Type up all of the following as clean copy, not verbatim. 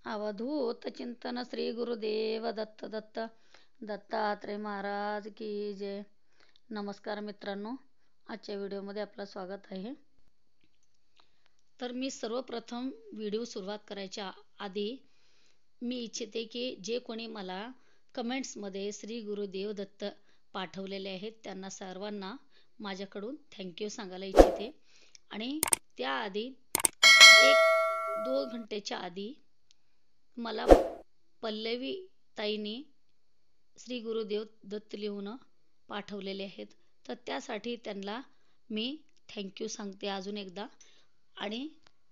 अवधूत चिंतन श्री गुरुदेव दत्त दत्त दत्तात्रय महाराज की जय. नमस्कार मित्रांनो, आजच्या व्हिडिओमध्ये आपलं स्वागत आहे. तर मी सर्वप्रथम व्हिडिओ सुरुवात करायच्या आधी मी इच्छिते की जे कोणी मला कमेंट्समध्ये श्री गुरुदेव दत्त पाठवलेले आहेत त्यांना सर्वांना माझ्याकडून थँक्यू सांगायला इच्छिते. आणि त्याआधी 1-2 घंटेच्या आधी मला पल्लवी ताईंनी श्री गुरुदेव दत्त लिहून पाठवलेले आहेत, तर त्यासाठी त्यांना मी थँक्यू सांगते अजून एकदा आणि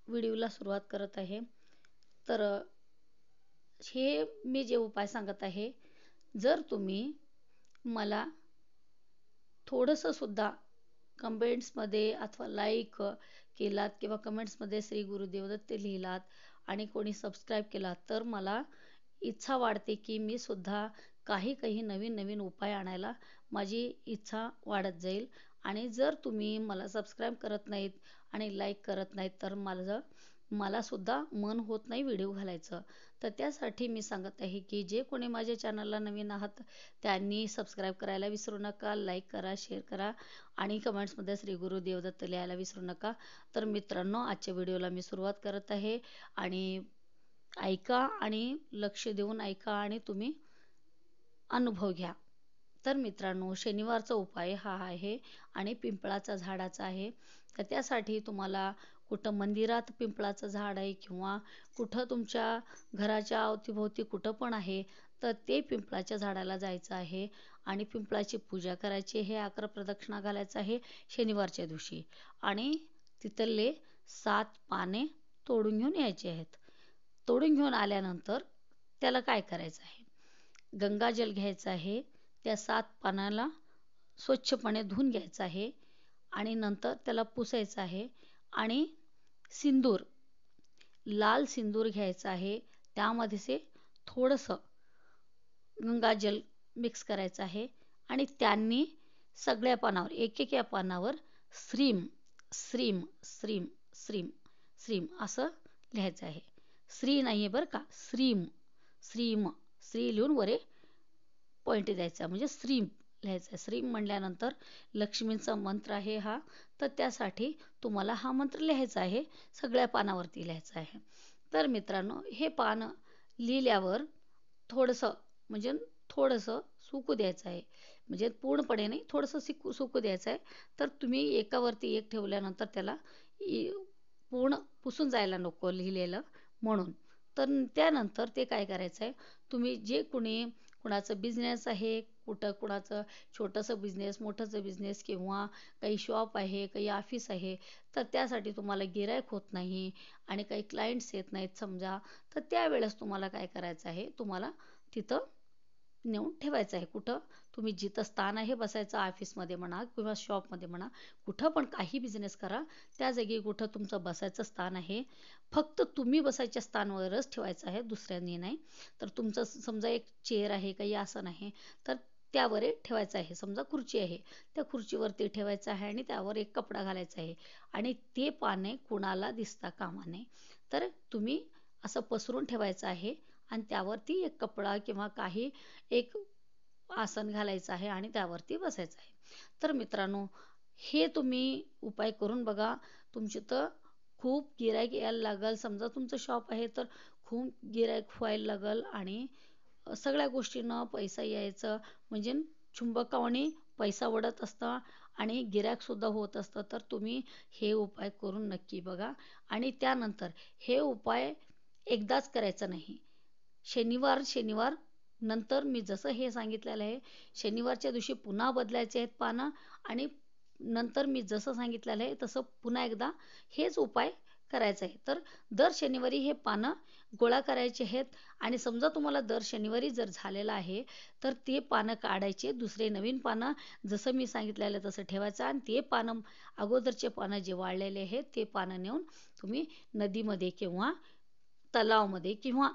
व्हिडिओला सुरुवात करत आहे. तर हे मी जे उपाय सांगत आहे, जर तुम्ही मला थोडंसं सुद्धा कमेंट्समध्ये अथवा लाईक केलात किंवा कमेंट्समध्ये श्री गुरुदेव दत्त लिहिलात आणि कोणी सबस्क्राईब केला तर मला इच्छा वाढते की मी सुद्धा काही नवीन नवीन उपाय आणायला माझी इच्छा वाढत जाईल. आणि जर तुम्ही मला सबस्क्राईब करत नाहीत आणि लाईक करत नाहीत तर मला सुद्धा मन होत नाही व्हिडिओ घालायचं. तर त्यासाठी मी सांगत आहे की जे कोणी माझ्या चॅनलला नवीन आहात त्यांनी सबस्क्राईब करायला विसरू नका, लाईक करा, शेअर करा आणि कमेंट्समध्ये श्री गुरुदेव दत्त लिहायला विसरू नका. तर मित्रांनो, आजच्या व्हिडिओला मी सुरुवात करत आहे आणि ऐका आणि लक्ष देऊन ऐका आणि तुम्ही अनुभव घ्या. तर मित्रांनो, शनिवारचा उपाय हा आहे आणि पिंपळाचा झाडाचा आहे. तर त्यासाठी तुम्हाला कुठं मंदिरात पिंपळाचं झाड आहे किंवा कुठं तुमच्या घराच्या अवतीभोवती कुठं पण आहे तर ते पिंपळाच्या झाडाला जायचं आहे आणि पिंपळाची पूजा करायची आहे. 11 प्रदक्षिणा घालायचं आहे शनिवारच्या दिवशी आणि तिथले 7 पाने तोडून घेऊन यायचे आहेत. तोडून घेऊन आल्यानंतर त्याला काय करायचं आहे, गंगाजल घ्यायचं आहे, त्या 7 पानाला स्वच्छपणे धुवून घ्यायचं आहे आणि नंतर त्याला पुसायचं आहे आणि सिंदूर, लाल सिंदूर घ्यायचं आहे, त्यामध्ये से थोडंसं गंगाजल मिक्स करायचं आहे आणि त्यांनी सगळ्या पानावर एक या पानावर श्रीम श्रीम श्रीम श्रीम श्रीम असं लिहायचं आहे. श्री नाही आहे बरं का, श्रीम श्रीम श्री लिहून वरे पॉईंट द्यायचा म्हणजे श्रीम लिहायचं आहे. श्रीम म्हणल्यानंतर लक्ष्मींचा मंत्र आहे हा, तर त्यासाठी तुम्हाला हा मंत्र लिहायचा आहे, सगळ्या पानावरती लिहायचा आहे. तर मित्रांनो, हे पान लिहिल्यावर थोडंसं सुकू द्यायचं आहे, म्हणजे पूर्णपणे नाही, थोडंसं सुकू द्यायचं आहे. तर तुम्ही एकावरती एक ठेवल्यानंतर त्याला पूर्ण पुसून जायला नको लिहिलेलं म्हणून. तर त्यानंतर ते काय करायचं आहे, तुम्ही जे कुणाचं बिझनेस आहे, कुणाचं छोटंसं बिझनेस, मोठंसं बिझनेस किंवा काही शॉप आहे, काही ऑफिस आहे, तर त्यासाठी तुम्हाला गिराईक होत नाही आणि काही क्लायंट्स येत नाहीत समजा, तर त्यावेळेस तुम्हाला काय करायचं आहे, तुम्हाला तिथं नेऊन ठेवायचं आहे. कुठं तुम्ही जिथं स्थान आहे बसायचं, ऑफिसमध्ये म्हणा किंवा शॉपमध्ये म्हणा, कुठं पण काही बिझनेस करा, त्या जागी कुठं तुमचं बसायचं स्थान आहे, फक्त तुम्ही बसायच्या स्थानावरच ठेवायचं आहे, दुसऱ्यांनी नाही. तर तुमचं समजा एक चेअर आहे, काही आसन आहे, तर त्यावर ठेवायचं आहे. समजा खुर्ची आहे, त्या खुर्चीवरती ठेवायचं आहे आणि त्यावर एक कपडा घालायचा आहे आणि ते पाने कुणाला दिसता कामा नये. तर तुम्ही असं पसरून ठेवायचं आहे आणि त्यावरती एक कपडा किंवा काही एक आसन घालायचं आहे आणि त्यावरती बसायचं आहे. तर मित्रांनो, हे तुम्ही उपाय करून बघा, तुमची तर खूप गिराईक यायला लागल. समजा तुमचं शॉप आहे तर खूप गिराईक व्हायला लागल आणि सगळ्या गोष्टींना पैसा यायचं म्हणजे चुंबकावाने पैसा वडत असता आणि गिराईकसुद्धा होत असतं. तर तुम्ही हे उपाय करून नक्की बघा आणि त्यानंतर हे उपाय एकदाच करायचं नाही, शनिवार नंतर मी जसं हे सांगितलेलं आहे, शनिवारच्या दिवशी पुन्हा बदलायचे आहेत पानं आणि नंतर मी जसं सांगितलेलं आहे तसं पुन्हा एकदा हेच उपाय करायचा आहे. तर दर शनिवारी हे पानं गोळा करायचे आहेत आणि समजा तुम्हाला दर शनिवारी जर झालेलं आहे तर ते पानं काढायचे, दुसरे नवीन पानं जसं मी सांगितलेलं तसं ठेवायचं आणि ते पानं अगोदरचे पानं जे वाळलेले आहेत ते पानं नेऊन तुम्ही नदीमध्ये किंवा तलावामध्ये किंवा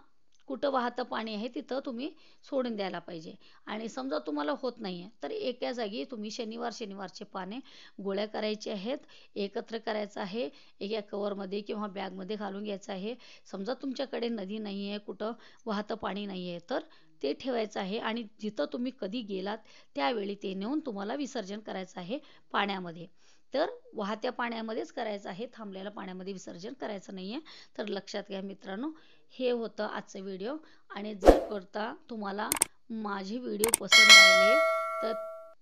कुठं वाहतं पाणी आहे तिथं तुम्ही सोडून द्यायला पाहिजे. आणि समजा तुम्हाला होत नाही आहे तर एका जागी तुम्ही शनिवारचे पाने गोळ्या करायचे आहेत, एकत्र करायचं आहे, एका कवरमध्ये किंवा बॅगमध्ये घालून घ्यायचं आहे. समजा तुमच्याकडे नदी नाही आहे, कुठं वाहतं पाणी नाही आहे तर ते ठेवायचं आहे आणि जिथं तुम्ही कधी गेलात त्यावेळी ते नेऊन तुम्हाला विसर्जन करायचं आहे पाण्यामध्ये. तर वाहत्या पाण्यामध्येच करायचं आहे, थांबलेल्या पाण्यामध्ये विसर्जन करायचं नाही आहे. तर लक्षात घ्या मित्रांनो, हे होतं आजचं व्हिडिओ. आणि जर करता तुम्हाला माझे व्हिडिओ पसंत आले तर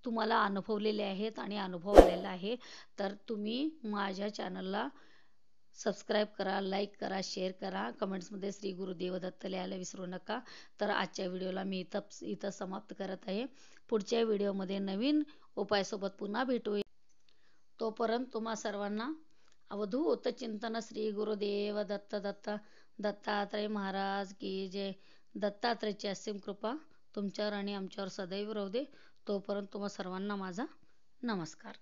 तुम्हाला अनुभवलेले आहेत आणि अनुभव आलेला आहे तर तुम्ही माझ्या चॅनलला सबस्क्राईब करा, लाईक करा, शेअर करा. कमेंट्समध्ये श्री गुरुदेव दत्त लिहायला विसरू नका. तर आजच्या व्हिडिओला मी इथं समाप्त करत आहे. पुढच्या व्हिडिओमध्ये नवीन उपायासोबत पुन्हा भेटू. तोपर्यंत तुम्हा सर्वांना अवधूत चिंतन श्री गुरुदेव दत्त दत्त दत्तात्रय महाराज की जय. दत्तात्रयची असीम कृपा तुमच्यावर आणि आमच्यावर सदैव राहू दे. तोपर्यंत तुम्हा सर्वांना माझा नमस्कार.